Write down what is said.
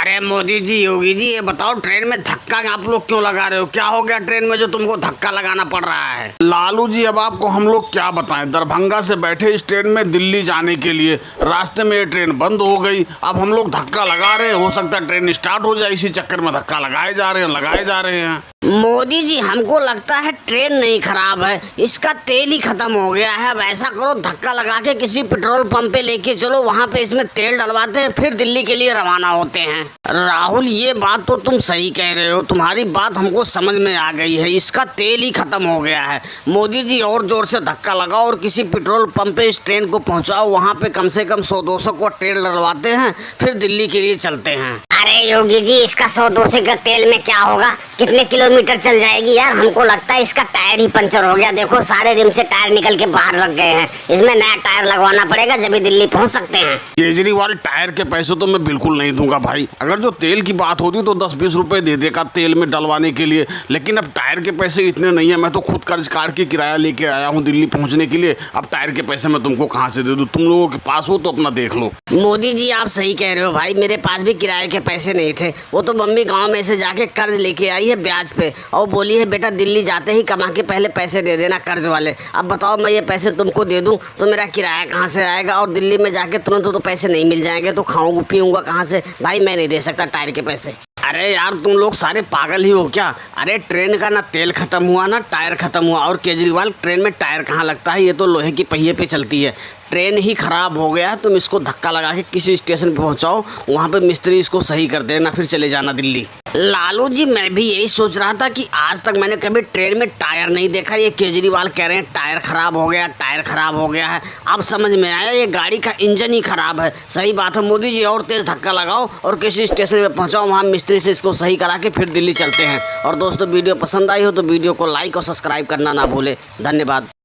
अरे मोदी जी, योगी जी, ये बताओ ट्रेन में धक्का आप लोग क्यों लगा रहे हो? क्या हो गया ट्रेन में जो तुमको धक्का लगाना पड़ रहा है? लालू जी, अब आपको हम लोग क्या बताएं। दरभंगा से बैठे इस ट्रेन में दिल्ली जाने के लिए, रास्ते में ये ट्रेन बंद हो गई। अब हम लोग धक्का लगा रहे हैं, हो सकता है ट्रेन स्टार्ट हो जाए, इसी चक्कर में धक्का लगाए जा रहे हैं। मोदी जी, हमको लगता है ट्रेन नहीं खराब है, इसका तेल ही खत्म हो गया है। अब ऐसा करो, धक्का लगा के किसी पेट्रोल पंप पे लेके चलो, वहाँ पे इसमें तेल डलवाते हैं, फिर दिल्ली के लिए रवाना होते हैं। राहुल, ये बात तो तुम सही कह रहे हो, तुम्हारी बात हमको समझ में आ गई है, इसका तेल ही खत्म हो गया है। मोदी जी, और जोर से धक्का लगाओ और किसी पेट्रोल पंप पे इस ट्रेन को पहुँचाओ, वहाँ पे कम से कम 100-200 को तेल डलवाते हैं, फिर दिल्ली के लिए चलते हैं। अरे योगी जी, इसका 100-200 का तेल में क्या होगा? कितने किलोमीटर चल जाएगी यार? हमको लगता है इसका टायर ही पंचर हो गया। देखो, सारे रिम से टायर निकल के बाहर लग गए हैं। इसमें नया टायर लगवाना पड़ेगा, जब भी दिल्ली पहुंच सकते हैं। केजरीवाल, टायर के पैसे तो मैं बिल्कुल नहीं दूंगा भाई। अगर जो तेल की बात होती तो 10-20 रुपए दे देगा तेल में डलवाने के लिए, लेकिन अब टायर के पैसे इतने नहीं है। मैं तो खुद कर्ज काट के किराया लेके आया हूँ दिल्ली पहुँचने के लिए। अब टायर के पैसे मैं तुमको कहाँ से दे दूँ? तुम लोगों के पास हो तो अपना देख लो। मोदी जी, आप सही कह रहे हो भाई, मेरे पास भी किराए के पैसे नहीं थे। वो तो मम्मी गांव में से जाके कर्ज लेके आई है ब्याज पे, और बोली है बेटा दिल्ली जाते ही कमा के पहले पैसे दे देना कर्ज वाले। अब बताओ, मैं ये पैसे तुमको दे दूं तो मेरा किराया कहाँ से आएगा? और दिल्ली में जाके तुरंत तो पैसे नहीं मिल जाएंगे, तो खाऊंगा पीऊंगा कहाँ से? भाई, मैं नहीं दे सकता टायर के पैसे। अरे यार, तुम लोग सारे पागल ही हो क्या? अरे ट्रेन का ना तेल खत्म हुआ ना टायर खत्म हुआ। और केजरीवाल, ट्रेन में टायर कहाँ लगता है? ये तो लोहे की पहिए पे चलती है। ट्रेन ही खराब हो गया है, तुम इसको धक्का लगा के किसी स्टेशन पे पहुंचाओ, वहाँ पे मिस्त्री इसको सही कर देना, फिर चले जाना दिल्ली। लालू जी, मैं भी यही सोच रहा था कि आज तक मैंने कभी ट्रेन में टायर नहीं देखा। ये केजरीवाल कह रहे हैं टायर खराब हो गया, टायर खराब हो गया है। अब समझ में आया, ये गाड़ी का इंजन ही खराब है। सही बात है मोदी जी, और तेज धक्का लगाओ और किसी स्टेशन पे पहुंचाओ, वहाँ मिस्त्री से इसको सही करा के फिर दिल्ली चलते हैं। और दोस्तों, वीडियो पसंद आई हो तो वीडियो को लाइक और सब्सक्राइब करना ना भूले। धन्यवाद।